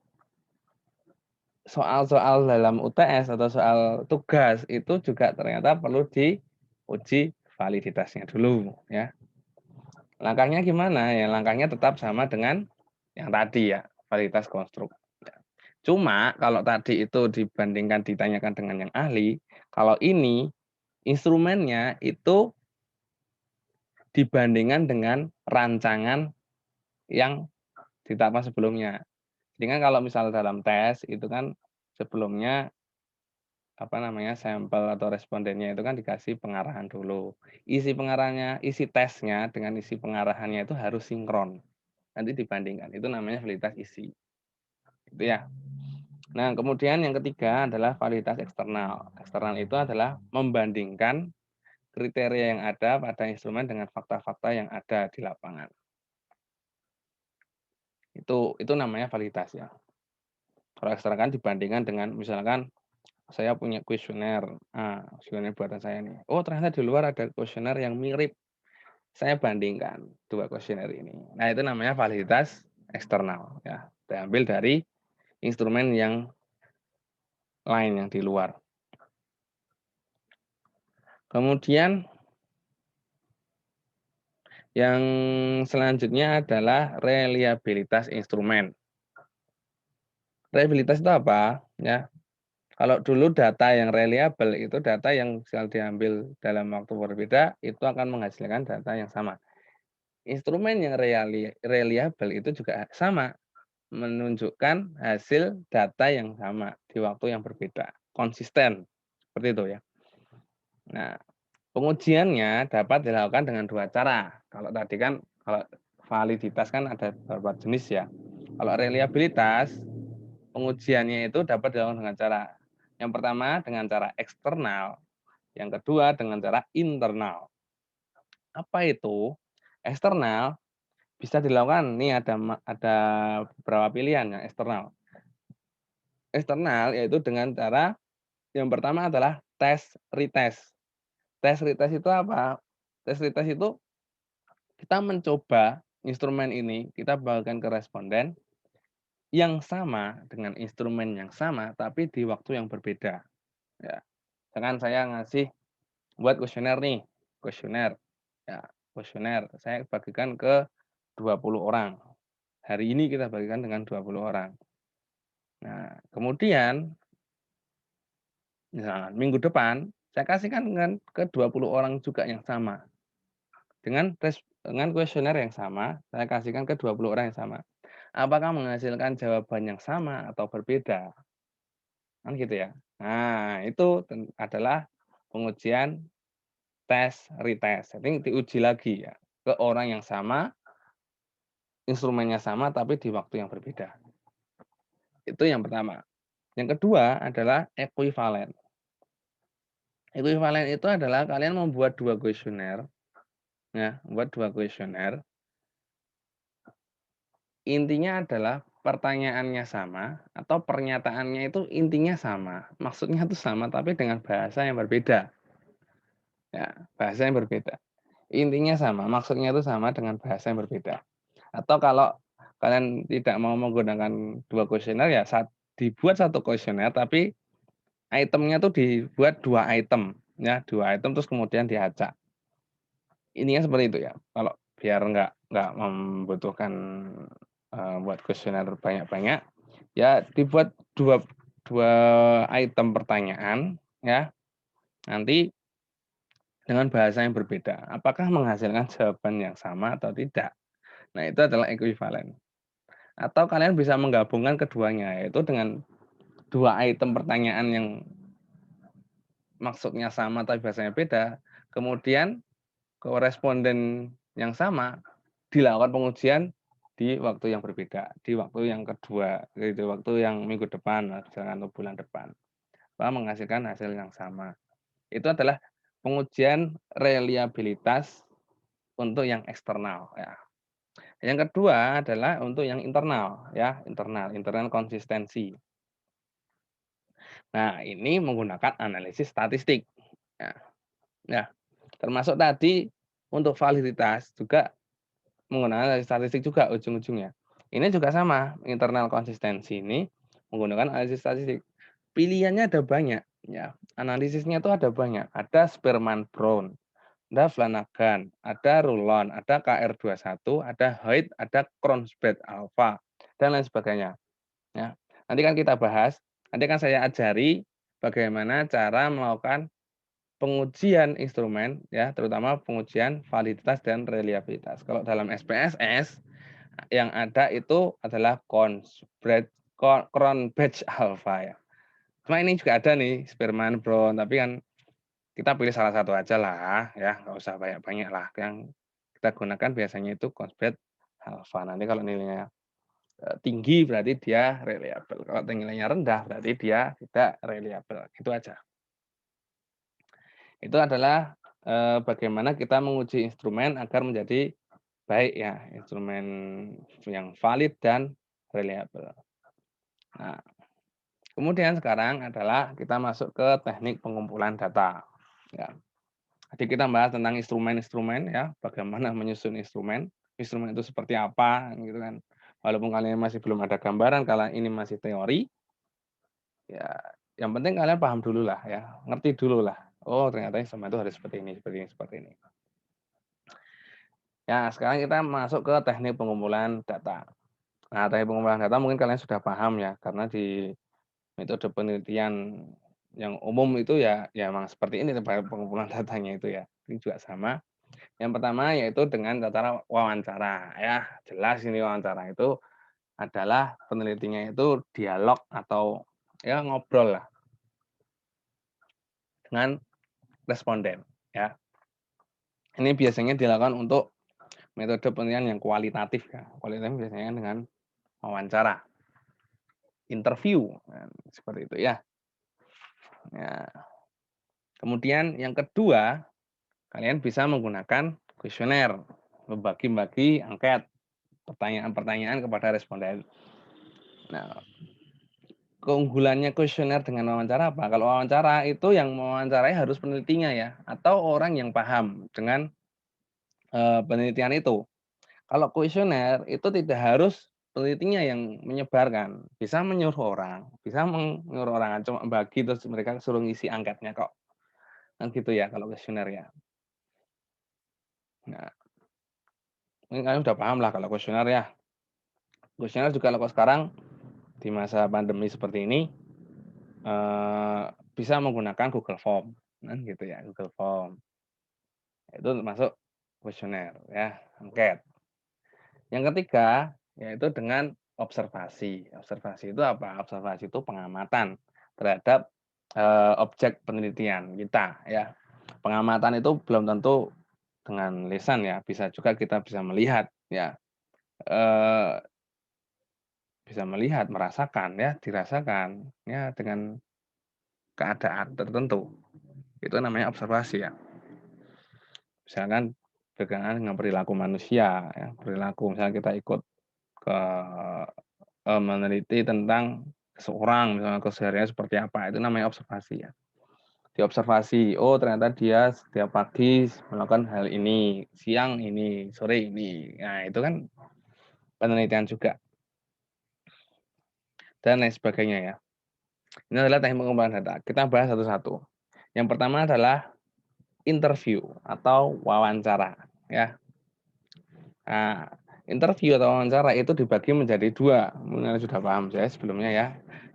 soal-soal dalam UTS atau soal tugas itu juga ternyata perlu diuji validitasnya dulu, ya. Langkahnya gimana? Ya langkahnya tetap sama dengan yang tadi ya, validitas konstruk. Ya. Cuma kalau tadi itu dibandingkan ditanyakan dengan yang ahli, kalau ini instrumennya itu dibandingkan dengan rancangan yang ditetapkan sebelumnya. Jadi kan kalau misal dalam tes itu kan sebelumnya sampel atau respondennya itu kan dikasih pengarahan dulu. Isi tesnya dengan isi pengarahannya itu harus sinkron. Nanti dibandingkan, itu namanya validitas isi. Itu ya. Nah, kemudian yang ketiga adalah validitas eksternal. Eksternal itu adalah membandingkan kriteria yang ada pada instrumen dengan fakta-fakta yang ada di lapangan. Itu namanya validitas ya. Kalau eksternal kan dibandingkan dengan misalkan saya punya kuesioner, kuesioner buatan saya nih. Oh, ternyata di luar ada kuesioner yang mirip. Saya bandingkan dua kuesioner ini. Nah, itu namanya validitas eksternal ya. Diambil dari instrumen yang lain yang di luar. Kemudian yang selanjutnya adalah reliabilitas instrumen. Reliabilitas itu apa? Ya, kalau dulu data yang reliable itu data yang misal diambil dalam waktu berbeda itu akan menghasilkan data yang sama. Instrumen yang reliable itu juga sama, menunjukkan hasil data yang sama di waktu yang berbeda, konsisten, seperti itu ya. Nah, pengujiannya dapat dilakukan dengan dua cara. Kalau tadi kan, kalau validitas kan ada beberapa jenis ya. Kalau reliabilitas, pengujiannya itu dapat dilakukan dengan cara yang pertama dengan cara eksternal, yang kedua dengan cara internal. Apa itu? Eksternal bisa dilakukan, nih ada beberapa pilihan yang eksternal. Eksternal yaitu dengan cara yang pertama adalah tes retest. Tes retest itu apa? Tes retest itu kita mencoba instrumen ini, kita bagikan ke responden yang sama dengan instrumen yang sama tapi di waktu yang berbeda. Ya. Misalkan saya ngasih buat kuesioner nih, kuesioner. Ya, kuesioner saya bagikan ke 20 orang. Hari ini kita bagikan dengan 20 orang. Nah, kemudian misalkan minggu depan saya kasihkan ke 20 orang juga yang sama. Dengan kuesioner yang sama, saya kasihkan ke 20 orang yang sama. Apakah menghasilkan jawaban yang sama atau berbeda? Kan gitu ya. Nah, itu adalah pengujian tes retest. Jadi diuji lagi ya ke orang yang sama, instrumennya sama tapi di waktu yang berbeda. Itu yang pertama. Yang kedua adalah ekuivalen. Ekuivalen itu adalah kalian membuat dua kuesioner, ya, membuat dua kuesioner. Intinya adalah pertanyaannya sama atau pernyataannya itu intinya sama. Maksudnya itu sama tapi dengan bahasa yang berbeda. Ya, bahasa yang berbeda. Intinya sama, maksudnya itu sama dengan bahasa yang berbeda. Atau kalau kalian tidak mau menggunakan dua kuesioner ya dibuat satu kuesioner tapi itemnya tuh dibuat dua item ya, dua item terus kemudian diacak. Ininya seperti itu ya. Kalau biar nggak membutuhkan buat kuesioner banyak-banyak, ya dibuat dua dua item pertanyaan ya. Nanti dengan bahasa yang berbeda. Apakah menghasilkan jawaban yang sama atau tidak? Nah, itu adalah ekuivalen. Atau kalian bisa menggabungkan keduanya, yaitu dengan dua item pertanyaan yang maksudnya sama tapi bahasanya beda, kemudian koresponden yang sama dilakukan pengujian di waktu yang berbeda, di waktu yang kedua, di waktu yang minggu depan, misalkan atau bulan depan, menghasilkan hasil yang sama. Itu adalah pengujian reliabilitas untuk yang eksternal ya. Yang kedua adalah untuk yang internal ya, internal konsistensi. Nah, ini menggunakan analisis statistik. Ya, ya, termasuk tadi untuk validitas juga menggunakan analisis statistik juga ujung-ujungnya. Ini juga sama, internal konsistensi ini menggunakan analisis statistik. Pilihannya ada banyak, ya. Analisisnya itu ada banyak. Ada Spearman Brown, ada Flanagan, ada Rulon, ada KR21, ada Hoyt, ada Cronspeth Alpha, dan lain sebagainya. Ya. Nanti kan kita bahas, nanti kan saya ajari bagaimana cara melakukan pengujian instrumen ya, terutama pengujian validitas dan reliabilitas. Kalau dalam SPSS yang ada itu adalah Cronbridge Alpha ya. Cuma ini juga ada nih Spearman, Brown, tapi kan kita pilih salah satu aja lah ya, nggak usah banyak-banyak lah. Yang kita gunakan biasanya itu Consbet Alpha. Nanti kalau nilainya tinggi berarti dia reliable, kalau nilainya rendah berarti dia tidak reliable, gitu aja. Itu adalah, bagaimana kita menguji instrumen agar menjadi baik ya, instrumen yang valid dan reliable. Nah, kemudian sekarang adalah kita masuk ke teknik pengumpulan data, ya. Tadi kita bahas tentang instrumen-instrumen ya, bagaimana menyusun instrumen, instrumen itu seperti apa gitu kan. Walaupun kalian masih belum ada gambaran, kalau ini masih teori, ya yang penting kalian paham dulu lah ya, ngerti dulu lah. Oh ternyata instrumen itu harus seperti ini, seperti ini, seperti ini. Ya sekarang kita masuk ke teknik pengumpulan data. Nah teknik pengumpulan data mungkin kalian sudah paham ya, karena di metode penelitian yang umum itu ya emang seperti ini pengumpulan datanya itu ya. Ini juga sama. Yang pertama yaitu dengan cara wawancara ya. Jelas ini wawancara itu adalah penelitinya itu dialog atau ya ngobrol lah dengan responden ya. Ini biasanya dilakukan untuk metode penelitian yang kualitatif ya. Kualitatif biasanya dengan wawancara, interview, nah, seperti itu ya. Ya. Kemudian yang kedua, kalian bisa menggunakan kuesioner, membagi-bagi angket, pertanyaan-pertanyaan kepada responden. Nah, keunggulannya kuesioner dengan wawancara apa? Kalau wawancara itu yang mewawancarai harus penelitinya ya, atau orang yang paham dengan penelitian itu. Kalau kuesioner itu tidak harus penelitinya yang menyebarkan, bisa menyuruh orang, bisa menyuruh orang cuma bagi terus mereka suruh ngisi angketnya kok. Kan gitu ya kalau kuesioner ya. Nah, mungkin kalian udah paham lah kalau kuesioner ya. Kuesioner juga kalau sekarang di masa pandemi seperti ini eh, bisa menggunakan Google Form, kan gitu ya Google Form. Itu termasuk kuesioner ya, angket. Yang ketiga yaitu dengan observasi. Observasi itu apa? Observasi itu pengamatan terhadap objek penelitian kita ya. Pengamatan itu belum tentu dengan lisan ya, bisa juga kita bisa melihat ya. Eh, bisa melihat, merasakan ya, dirasakan ya dengan keadaan tertentu. Itu namanya observasi ya. Misalkan berkenaan dengan perilaku manusia ya, perilaku misalnya kita ikut ke meneliti tentang seseorang misalnya kesehariannya seperti apa, itu namanya observasi ya. Diobservasi, oh ternyata dia setiap pagi melakukan hal ini, siang ini, sore ini. Nah, itu kan penelitian juga dan lain sebagainya ya. Ini adalah teknik pengumpulan data. Kita bahas satu-satu. Yang pertama adalah interview atau wawancara ya. Nah, interview atau wawancara itu dibagi menjadi dua. Mungkin sudah paham saya sebelumnya ya.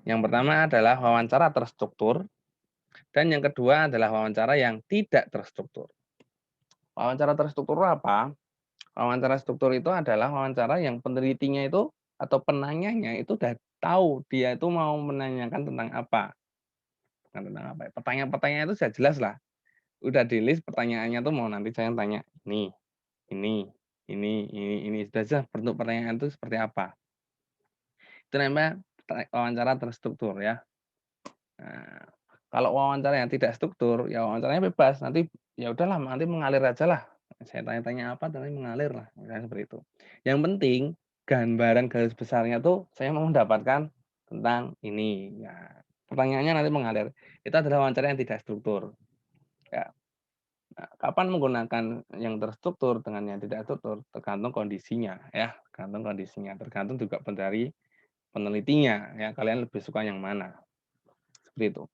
Yang pertama adalah wawancara terstruktur dan yang kedua adalah wawancara yang tidak terstruktur. Wawancara terstruktur apa? Wawancara struktur itu adalah wawancara yang penelitinya itu atau penanyanya itu udah tahu dia itu mau menanyakan tentang apa. Tentang apa. Pertanyaan-pertanyaan itu sudah jelas lah. Udah di-list pertanyaannya tuh mau nanti saya tanya ini, ini, sudah jelas bentuk pertanyaan itu seperti apa. Itu namanya wawancara terstruktur ya. Nah, kalau wawancara yang tidak struktur, ya wawancaranya bebas. Nanti ya udahlah, nanti mengalir aja lah. Saya tanya-tanya apa, nanti mengalir lah, misalnya seperti itu. Yang penting gambaran garis besarnya tuh saya mau mendapatkan tentang ini. Ya, pertanyaannya nanti mengalir. Itu adalah wawancara yang tidak struktur. Ya. Nah, kapan menggunakan yang terstruktur dengan yang tidak struktur tergantung kondisinya ya, tergantung kondisinya, tergantung juga dari penelitinya ya, kalian lebih suka yang mana. Seperti itu.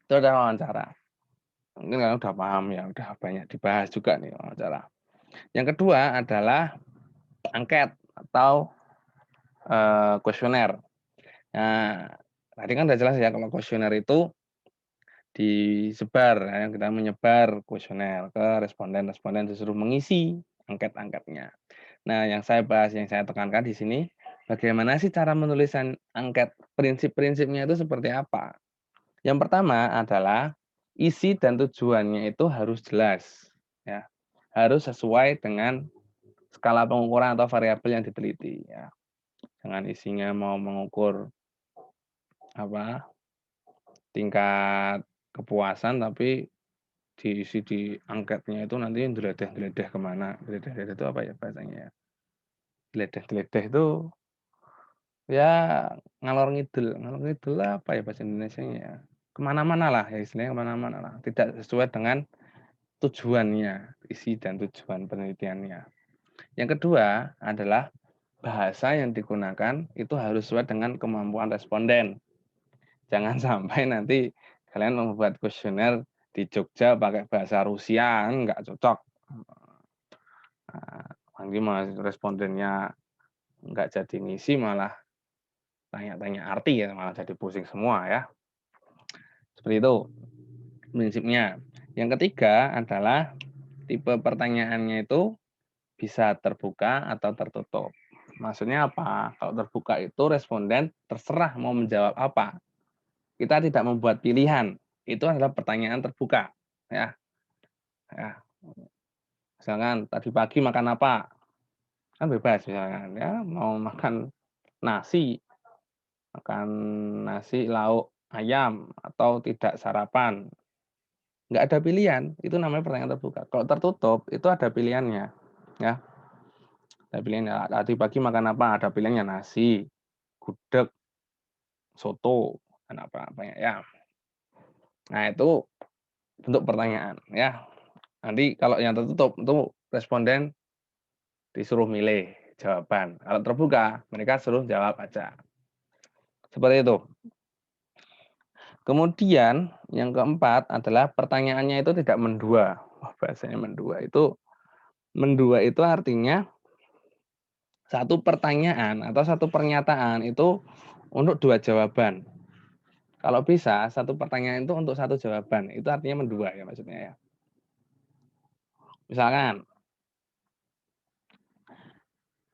Itu adalah wawancara. Mungkin kalian udah paham ya, udah banyak dibahas juga nih wawancara. Yang kedua adalah angket atau kuesioner. Nah, tadi kan udah jelas ya kalau kuesioner itu disebar ya, kita menyebar kuesioner ke responden-responden disuruh mengisi angket-angketnya. Nah, yang saya bahas, yang saya tekankan di sini, bagaimana sih cara menulisan angket? Prinsip-prinsipnya itu seperti apa? Yang pertama adalah isi dan tujuannya itu harus jelas, ya. Harus sesuai dengan skala pengukuran atau variabel yang diteliti, ya. Jangan isinya mau mengukur apa tingkat kepuasan tapi diisi di angketnya itu nanti deledeh-deledeh kemana. Deledeh-deledeh itu apa ya bahasanya ya? Deledeh-deledeh itu ya ngalor ngidul apa ya bahasa Indonesianya ya? Kemana-mana lah ya istilahnya kemana-mana lah. Tidak sesuai dengan tujuannya, isi dan tujuan penelitiannya. Yang kedua adalah bahasa yang digunakan itu harus sesuai dengan kemampuan responden. Jangan sampai nanti kalian membuat kuesioner di Jogja pakai bahasa Rusia, nggak cocok. Nah, nanti respondennya nggak jadi ngisi malah tanya-tanya arti ya, malah jadi pusing semua ya. Seperti itu prinsipnya. Yang ketiga adalah tipe pertanyaannya itu bisa terbuka atau tertutup. Maksudnya apa? Kalau terbuka itu responden terserah mau menjawab apa. Kita tidak membuat pilihan. Itu adalah pertanyaan terbuka. Ya, ya. Misalkan tadi pagi makan apa? Kan bebas misalkan ya, mau makan nasi, makan nasi lauk ayam atau tidak sarapan. Nggak ada pilihan, itu namanya pertanyaan terbuka. Kalau tertutup itu ada pilihannya. Ya, ada pilihannya. Tadi pagi makan apa? Ada pilihannya nasi, gudeg, soto, dan apa ya. Nah, itu bentuk pertanyaan ya. Nanti kalau yang tertutup itu responden disuruh milih jawaban. Kalau terbuka, mereka suruh jawab aja. Seperti itu. Kemudian yang keempat adalah pertanyaannya itu tidak mendua. Wah, bahasanya mendua itu artinya satu pertanyaan atau satu pernyataan itu untuk dua jawaban. Kalau bisa satu pertanyaan itu untuk satu jawaban, itu artinya mendua ya maksudnya ya. Misalkan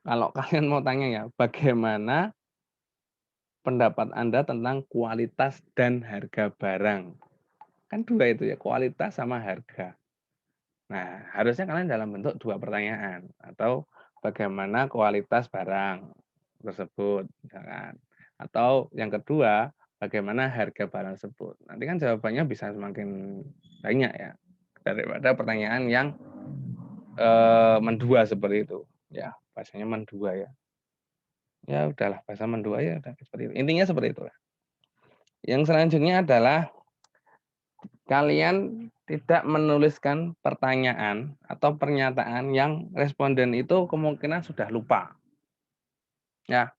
kalau kalian mau tanya ya, bagaimana pendapat Anda tentang kualitas dan harga barang? Kan dua itu ya, kualitas sama harga. Nah, harusnya kalian dalam bentuk dua pertanyaan atau bagaimana kualitas barang tersebut, misalkan. Atau yang kedua, bagaimana harga barang tersebut. Nanti kan jawabannya bisa semakin banyak ya daripada pertanyaan yang mendua seperti itu. Ya, bahasanya mendua ya. Ya udahlah, bahasa mendua ya udah seperti itu. Intinya seperti itu. Yang selanjutnya adalah kalian tidak menuliskan pertanyaan atau pernyataan yang responden itu kemungkinan sudah lupa. Ya,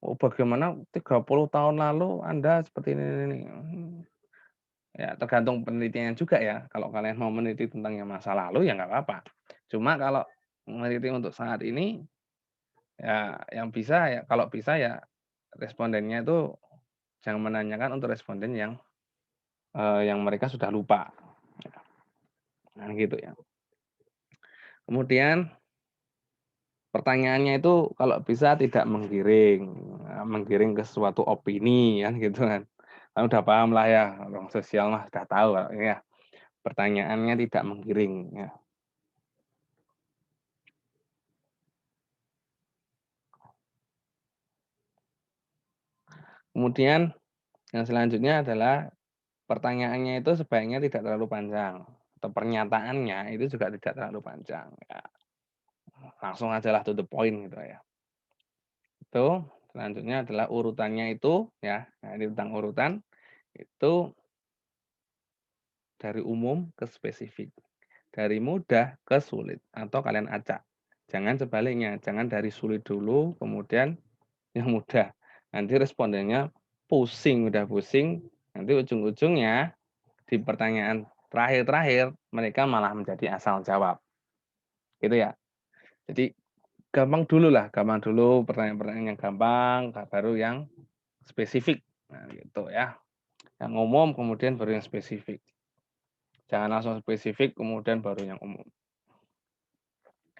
oh bagaimana 30 tahun lalu Anda seperti ini. Ya, tergantung penelitiannya juga ya. Kalau kalian mau meneliti tentang yang masa lalu ya nggak apa-apa. Cuma kalau meneliti untuk saat ini ya yang bisa ya kalau bisa ya respondennya itu jangan menanyakan untuk responden yang mereka sudah lupa. Nah, gitu ya. Kemudian pertanyaannya itu kalau bisa tidak menggiring ke suatu opini kan gitu kan. Kan udah paham lah ya, orang sosial mah sudah tahu ya. Pertanyaannya tidak menggiring ya. Kemudian yang selanjutnya adalah pertanyaannya itu sebaiknya tidak terlalu panjang atau pernyataannya itu juga tidak terlalu panjang ya. Langsung aja lah to the point gitu ya. Itu selanjutnya adalah urutannya itu ya. Nah, ini tentang urutan itu dari umum ke spesifik. Dari mudah ke sulit atau kalian acak. Jangan sebaliknya, jangan dari sulit dulu kemudian yang mudah. Nanti respondennya pusing, udah pusing, nanti ujung-ujungnya di pertanyaan terakhir-terakhir mereka malah menjadi asal jawab. Gitu ya. Jadi gampang dulu pertanyaan-pertanyaan yang gampang, baru yang spesifik. Nah, gitu ya. Yang umum kemudian baru yang spesifik. Jangan langsung spesifik kemudian baru yang umum.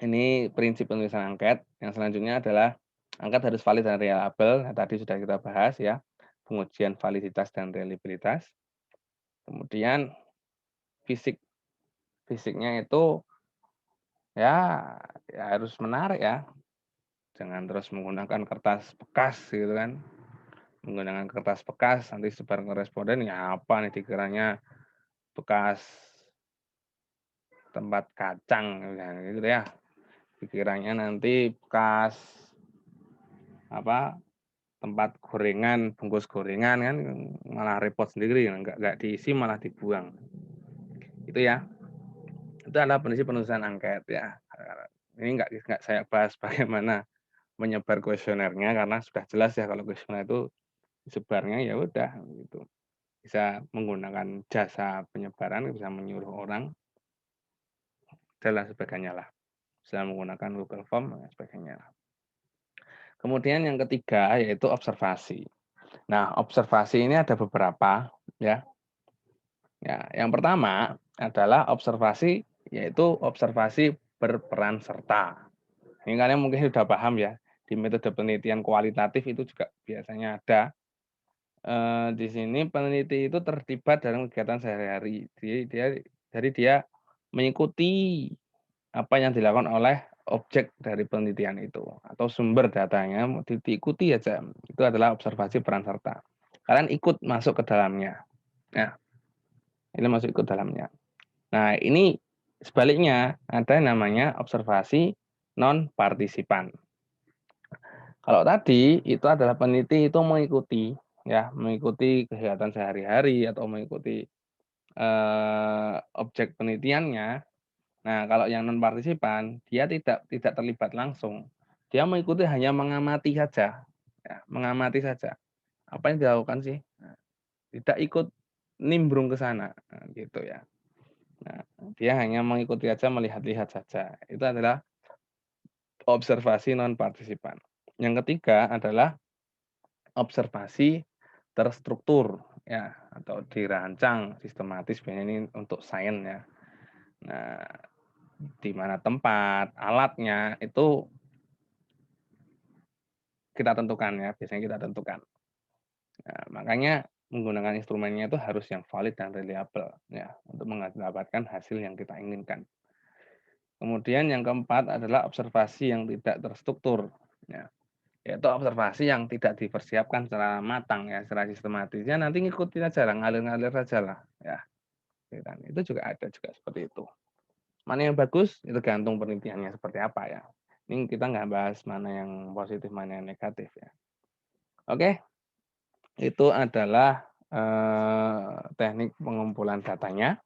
Ini prinsip penulisan angket. Yang selanjutnya adalah angket harus valid dan reliable. Nah, tadi sudah kita bahas ya. Pengujian validitas dan reliabilitas. Kemudian fisik fisiknya itu ya ya harus menarik ya, jangan terus menggunakan kertas bekas gitu kan. Menggunakan kertas bekas nanti sebar ke responden, ya apa nih dikiranya bekas tempat kacang misalnya gitu ya. Dikiranya nanti bekas apa, tempat gorengan, bungkus gorengan kan malah repot sendiri, nggak diisi malah dibuang. Itu ya. Itu adalah prinsip penulisan angket ya. Ini nggak saya bahas bagaimana menyebar kuesionernya karena sudah jelas ya kalau kuesioner itu disebarnya ya udah gitu. Bisa menggunakan jasa penyebaran, bisa menyuruh orang dan sebagainya lah. Bisa menggunakan Google Form dan sebagainya. Kemudian yang ketiga yaitu observasi. Nah, observasi ini ada beberapa ya. Ya, yang pertama adalah observasi yaitu observasi berperan serta. Ini kalian mungkin sudah paham ya, di metode penelitian kualitatif itu juga biasanya ada. Di sini peneliti itu terlibat dalam kegiatan sehari-hari. Dia mengikuti apa yang dilakukan oleh objek dari penelitian itu atau sumber datanya diikuti aja. Itu adalah observasi peran serta. Kalian ikut masuk ke dalamnya. Nah, ini masuk ikut dalamnya. Nah, ini sebaliknya ada yang namanya observasi non partisipan. Kalau tadi itu adalah peneliti itu mengikuti ya, mengikuti kegiatan sehari-hari atau mengikuti objek penelitiannya. Nah, kalau yang non partisipan dia tidak terlibat langsung. Dia mengikuti hanya mengamati saja. Ya, mengamati saja. Apa yang dilakukan sih? Nah, tidak ikut nimbrung ke sana, nah, gitu ya. Nah, dia hanya mengikuti saja, melihat-lihat saja. Itu adalah observasi non partisipan. Yang ketiga adalah observasi terstruktur ya atau dirancang sistematis, biasanya ini untuk sains ya. Nah, di mana tempat, alatnya itu kita tentukan ya, biasanya kita tentukan. Nah, makanya menggunakan instrumennya itu harus yang valid dan reliable ya untuk mendapatkan hasil yang kita inginkan. Kemudian yang keempat adalah observasi yang tidak terstruktur ya. Yaitu observasi yang tidak dipersiapkan secara matang ya, secara sistematis. Ya nanti ngikutin aja lah, ngalir-ngalir aja lah ya. Gitu kan. Itu juga ada juga seperti itu. Mana yang bagus itu tergantung penelitiannya seperti apa ya. Ini kita nggak bahas mana yang positif, mana yang negatif ya. Oke, itu adalah teknik pengumpulan datanya.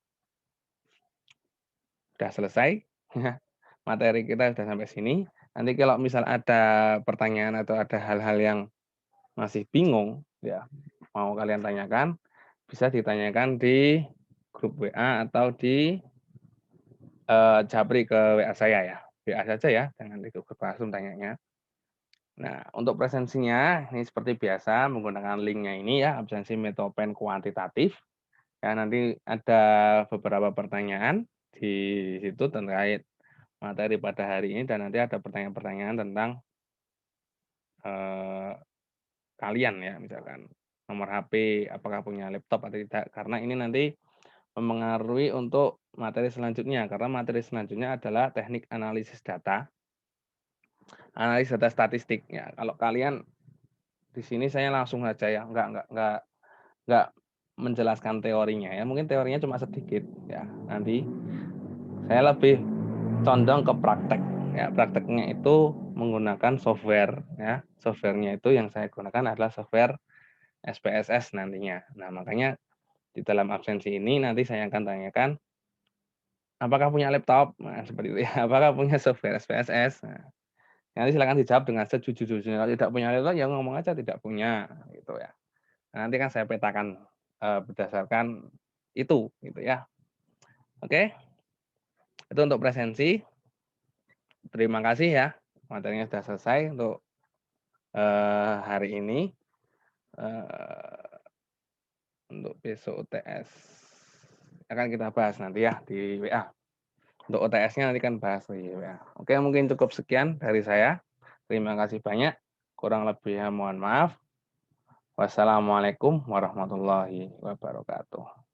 Sudah selesai. Materi kita sudah sampai sini. Nanti kalau misal ada pertanyaan atau ada hal-hal yang masih bingung, ya mau kalian tanyakan, bisa ditanyakan di grup WA atau di japri ke WA saya ya. WA saja ya, jangan di grup langsung tanyanya. Nah, untuk presensinya ini seperti biasa menggunakan linknya ini ya, absensi metopen kuantitatif. Ya, nanti ada beberapa pertanyaan di situ terkait materi pada hari ini dan nanti ada pertanyaan-pertanyaan tentang eh, kalian ya, misalkan nomor HP, apakah punya laptop atau tidak. Karena ini nanti mempengaruhi untuk materi selanjutnya, karena materi selanjutnya adalah teknik analisis data statistik. Ya, kalau kalian di sini saya langsung saja ya, nggak menjelaskan teorinya ya. Mungkin teorinya cuma sedikit ya. Nanti saya lebih condong ke praktek. Ya, prakteknya itu menggunakan software ya. Softwarenya itu yang saya gunakan adalah software SPSS nantinya. Nah, makanya di dalam absensi ini nanti saya akan tanyakan apakah punya laptop? Nah, seperti itu ya. Apakah punya software SPSS? Nah, nanti silakan dijawab dengan sejujur-jujurnya. Kalau tidak punya laptop ya ngomong aja tidak punya gitu ya. Nah, nanti kan saya petakan berdasarkan itu gitu ya. Oke, itu untuk presensi. Terima kasih ya. Materinya sudah selesai untuk hari ini. Untuk besok UTS akan kita bahas nanti ya di WA. Untuk UTS-nya nanti kan bahas di WA. Oke, mungkin cukup sekian dari saya. Terima kasih banyak. Kurang lebihnya mohon maaf. Wassalamualaikum warahmatullahi wabarakatuh.